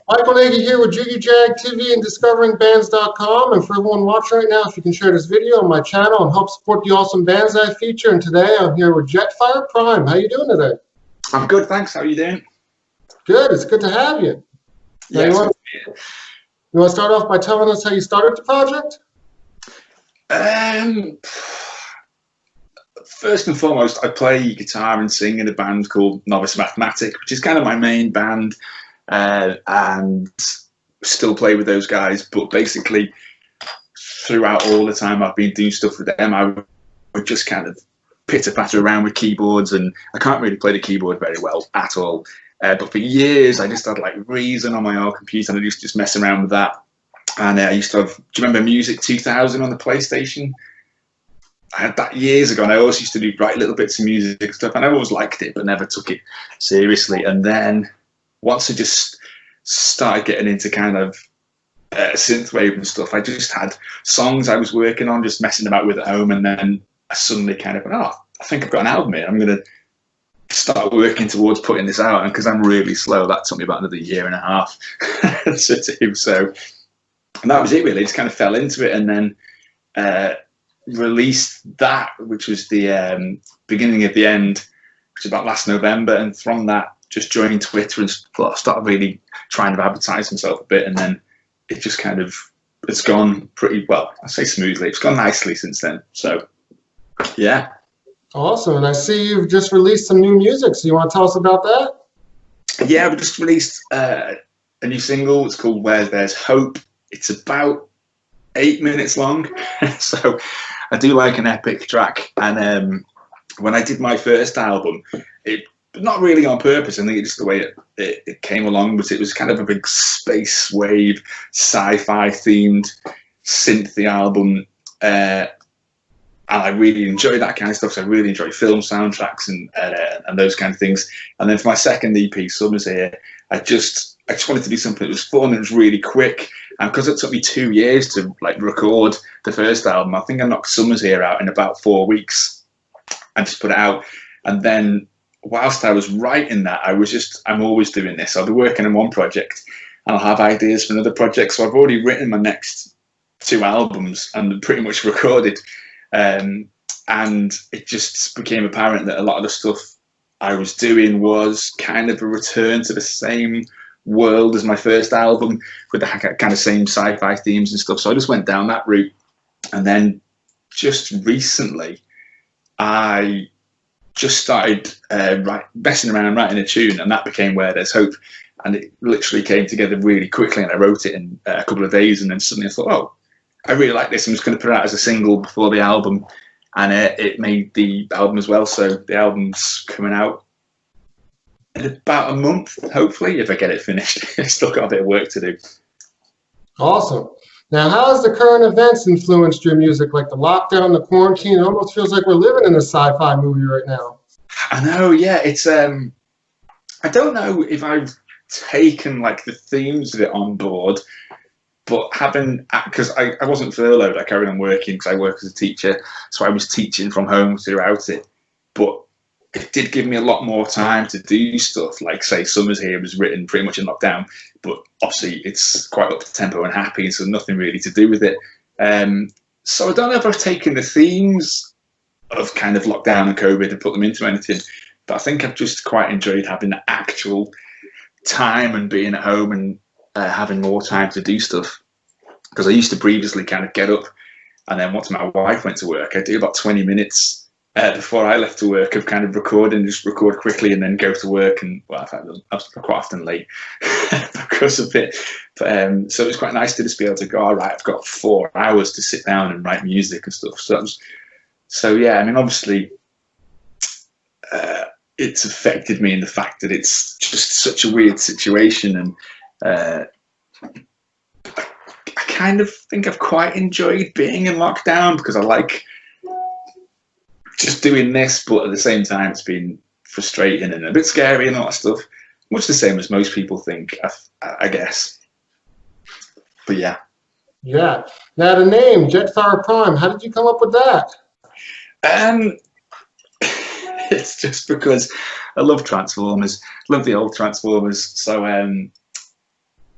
Michael Nagy here with Jiggy Jag TV and DiscoveringBands.com. And for everyone watching right now, if you can share this video on my channel and help support the awesome bands I feature. And today I'm here with Jetfire Prime. How you doing today? I'm good, thanks. How are you doing? Good. It's good to have you. Yeah, you want to start off by telling us how you started the project? First and foremost, I play guitar and sing in a band called Novice Mathematic, which is kind of my main band, and still play with those guys. But basically, throughout all the time I've been doing stuff with them, I would just kind of pitter-patter around with keyboards, and I can't really play the keyboard very well at all. But for years, I just had like Reason on my old computer, and I used to just mess around with that. And I used to have, do you remember Music 2000 on the PlayStation? I had that years ago, and I always used to write little bits of music and stuff, and I always liked it, but never took it seriously. And then once I just started getting into kind of synthwave and stuff, I just had songs I was working on, just messing about with at home, and then I suddenly kind of went, oh, I think I've got an album here. I'm going to start working towards putting this out, and because I'm really slow, that took me about another year and a half to do so. And that was it, really. Just kind of fell into it, and then released that, which was the beginning of the end, which was about last November. And from that, just joined Twitter and started really trying to advertise myself a bit. And then it just kind of, it's gone pretty well. I say smoothly. It's gone nicely since then. So, yeah. Awesome. And I see you've just released some new music. So you want to tell us about that? Yeah, we just released a new single. It's called Where There's Hope. It's about 8 minutes long. So I do like an epic track. And when I did my first album, it not really on purpose, I think it's just the way it came along, but it was kind of a big space wave, sci-fi themed synthy album. And I really enjoy that kind of stuff. So I really enjoy film soundtracks and those kind of things. And then for my second EP, Summer's Here, I just wanted to do something that was fun and was really quick. And because it took me 2 years to like record the first album, I think I knocked Summer's Here out in about 4 weeks and just put it out. And then whilst I was writing that, I'm always doing this. I'll be working on one project and I'll have ideas for another project. So I've already written my next 2 albums and pretty much recorded. And it just became apparent that a lot of the stuff I was doing was kind of a return to the same world as my first album, with the kind of same sci-fi themes and stuff. So I just went down that route. And then just recently, I just started messing around writing a tune, and that became Where There's Hope. And it literally came together really quickly, and I wrote it in a couple of days. And then suddenly I thought, oh, I really like this. I'm just going to put it out as a single before the album. And it made the album as well. So the album's coming out in about a month, hopefully, if I get it finished. I've still got a bit of work to do. Awesome. Now, how has the current events influenced your music, like the lockdown, the quarantine? It almost feels like we're living in a sci-fi movie right now. I know, yeah. It's I don't know if I've taken like the themes of it on board, but because I wasn't furloughed, I carried on working because I work as a teacher, so I was teaching from home throughout it. But it did give me a lot more time to do stuff, like say Summer's Here was written pretty much in lockdown, but obviously it's quite up to tempo and happy, so nothing really to do with it. So I don't know if I've taken the themes of kind of lockdown and COVID and put them into anything, but I think I've just quite enjoyed having the actual time and being at home and having more time to do stuff. Because I used to previously kind of get up, and then once my wife went to work, I'd do about 20 minutes before I left to work of kind of recording, just record quickly and then go to work. And well, in fact, I was quite often late because of it. But, so it was quite nice to just be able to go, all right, I've got 4 hours to sit down and write music and stuff. So yeah, I mean, obviously, it's affected me in the fact that it's just such a weird situation. And I kind of think I've quite enjoyed being in lockdown because I like just doing this, but at the same time it's been frustrating and a bit scary and all that stuff. Much the same as most people think, I guess. But yeah. Yeah. Now the name, Jetfire Prime, how did you come up with that? It's just because I love Transformers, love the old Transformers. So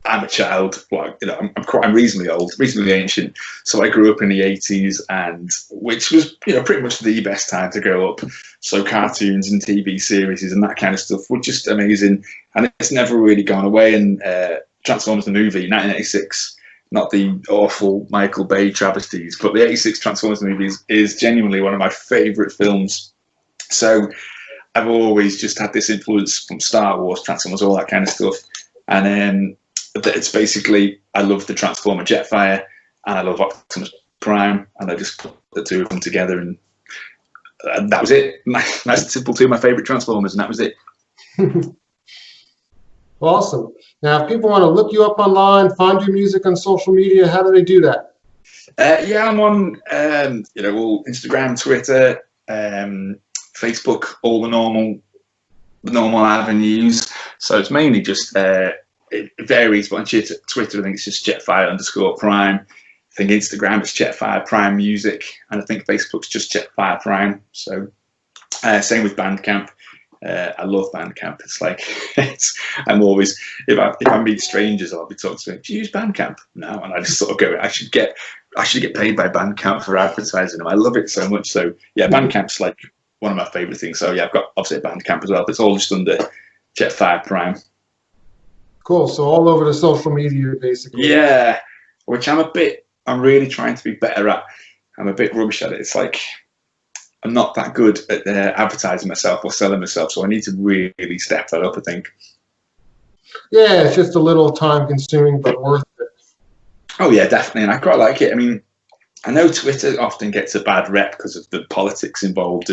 I'm a child, like, you know, I'm reasonably old, reasonably ancient. So I grew up in the 80s, and which was, you know, pretty much the best time to grow up. So cartoons and TV series and that kind of stuff were just amazing. And it's never really gone away. And Transformers the movie, 1986, not the awful Michael Bay travesties, but the 86 Transformers movie is genuinely one of my favourite films. So I've always just had this influence from Star Wars, Transformers, all that kind of stuff. And it's basically, I love the Transformer Jetfire, and I love Optimus Prime, and I just put the two of them together, and that was it. Nice and simple, two of my favourite Transformers, and that was it. Awesome. Now, if people want to look you up online, find your music on social media, how do they do that? Yeah, I'm on you know, all Instagram, Twitter, Facebook, all the normal avenues. So it's mainly just it varies, but on Twitter I think it's just Jetfire_Prime. I think Instagram it's Jetfire Prime Music, and I think Facebook's just Jetfire Prime. So same with Bandcamp. I love Bandcamp. It's like I'm always, if I meet strangers, I'll be talking to them, do you use Bandcamp? No, and I just sort of go, I should get paid by Bandcamp for advertising them. I love it so much. So yeah, Bandcamp's like one of my favorite things. So yeah, I've got obviously a Bandcamp as well, but it's all just under Jetfire Prime. Cool. So all over the social media, basically. Yeah, which I'm really trying to be better at. I'm a bit rubbish at it. It's like I'm not that good at advertising myself or selling myself, so I need to really step that up, I think. Yeah, it's just a little time consuming, but worth it. Oh yeah, definitely, and I quite like it. I mean, I know Twitter often gets a bad rep because of the politics involved,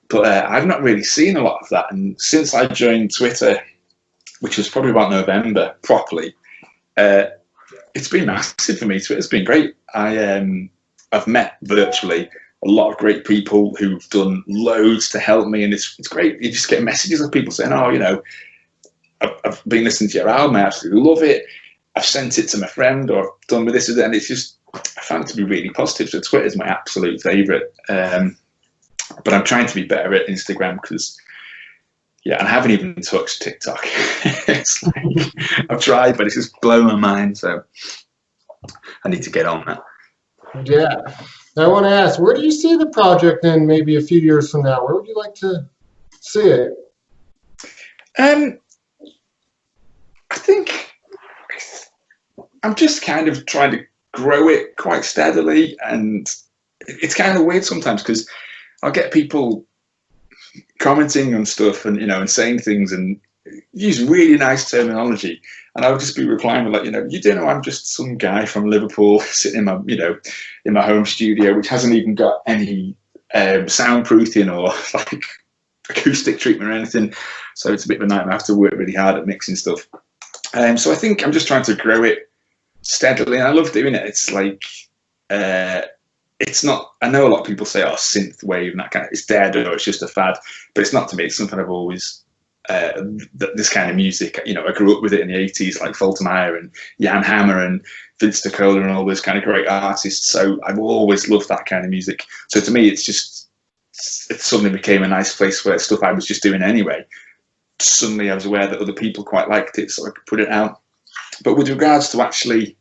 but I've not really seen a lot of that. And since I joined Twitter, which was probably about November properly, it's been massive for me. Twitter's been great. I've met virtually a lot of great people who've done loads to help me, and it's great. You just get messages of people saying, oh, you know, I've been listening to your album, I absolutely love it. I've sent it to my friend, or I've done with this and it's just, I found it to be really positive. So Twitter's my absolute favourite. But I'm trying to be better at Instagram because, yeah, and I haven't even touched TikTok. It's like, I've tried, but it's just blown my mind. So I need to get on that. Yeah. I want to ask, where do you see the project in maybe a few years from now? Where would you like to see it? I think I'm just kind of trying to grow it quite steadily, and it's kind of weird sometimes because I'll get people commenting on stuff and, you know, and saying things and use really nice terminology, and I would just be replying with like, you know, you do know I'm just some guy from Liverpool sitting in my, you know, in my home studio, which hasn't even got any soundproofing or like acoustic treatment or anything. So it's a bit of a nightmare. I have to work really hard at mixing stuff. So I think I'm just trying to grow it steadily, and I love doing it. It's like it's not, I know a lot of people say, oh, synthwave and that kind of, it's dead or it's just a fad, but it's not to me. It's something I've always, this kind of music, you know, I grew up with it in the 80s, like Faltermeyer and Jan Hammer and Vince DiCola and all those kind of great artists. So I've always loved that kind of music. So to me, it suddenly became a nice place where stuff I was just doing anyway. Suddenly I was aware that other people quite liked it, so I could put it out. But with regards to actually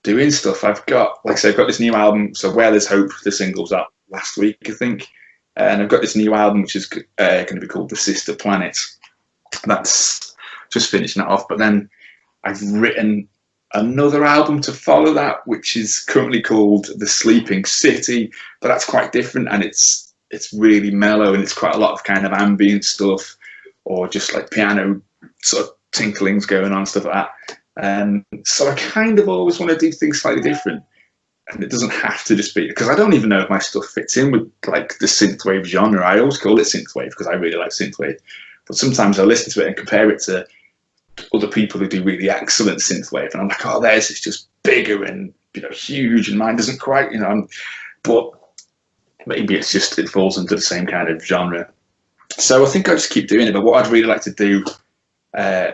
doing stuff, I've got, like I said, I've got this new album. So Where There's Hope, the single's out last week, I think. And I've got this new album, which is going to be called The Sister Planet. That's just finishing that off. But then I've written another album to follow that, which is currently called The Sleeping City. But that's quite different, and it's really mellow, and it's quite a lot of kind of ambient stuff, or just like piano sort of tinklings going on, stuff like that. So I kind of always want to do things slightly different. And it doesn't have to just be, because I don't even know if my stuff fits in with like the synthwave genre. I always call it synthwave because I really like synthwave. But sometimes I listen to it and compare it to other people who do really excellent synthwave, and I'm like, oh, theirs is just bigger and, you know, huge, and mine doesn't quite, you know. But maybe it's just, it falls into the same kind of genre. So I think I just keep doing it. But what I'd really like to do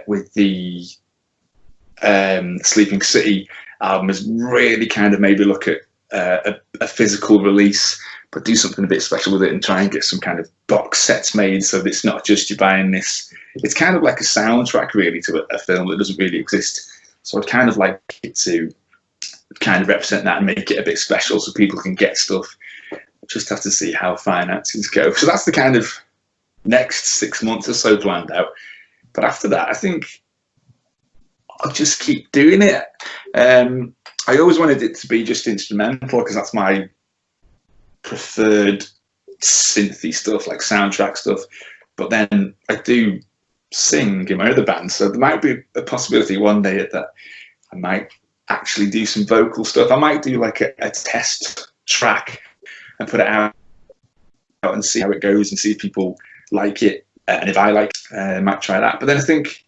with the Sleeping City album is really kind of maybe look at a physical release, but do something a bit special with it and try and get some kind of box sets made so that it's not just you buying this. It's kind of like a soundtrack really to a film that doesn't really exist. So I'd kind of like it to kind of represent that and make it a bit special so people can get stuff. Just have to see how finances go. So that's the kind of next 6 months or so planned out. But after that, I think I'll just keep doing it. I always wanted it to be just instrumental because that's my preferred synthy stuff, like soundtrack stuff. But then I do sing in my other band, so there might be a possibility one day that I might actually do some vocal stuff. I might do like a test track and put it out and see how it goes and see if people like it, and if I like it, I might try that. But then I think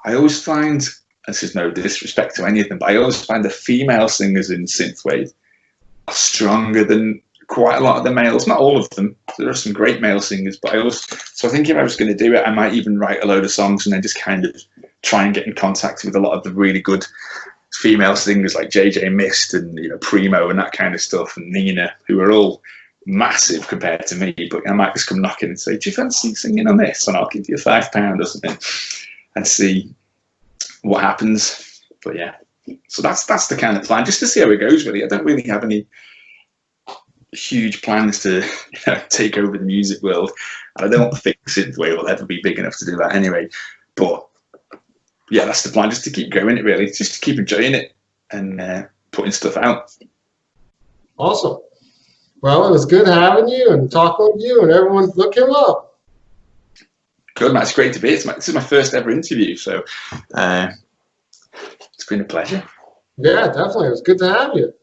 I always find, this is no disrespect to any of them, but I always find the female singers in Synthwave are stronger than quite a lot of the males. Not all of them. There are some great male singers, but so I think if I was going to do it, I might even write a load of songs and then just kind of try and get in contact with a lot of the really good female singers like JJ Mist and Primo and that kind of stuff, and Nina, who are all massive compared to me. But I might just come knocking and say, do you fancy singing on this? And I'll give you £5 or something and see what happens. But yeah, so that's the kind of plan, just to see how it goes really. I don't really have any huge plans to take over the music world, and I don't think Synthwave will ever be big enough to do that anyway. But yeah, that's the plan, just to keep going it really, just to keep enjoying it and putting stuff out. Awesome. Well, it was good having you and talking with you, and everyone look him up. Good, man. It's great to be. This is my first ever interview, so it's been a pleasure. Yeah, definitely. It was good to have you.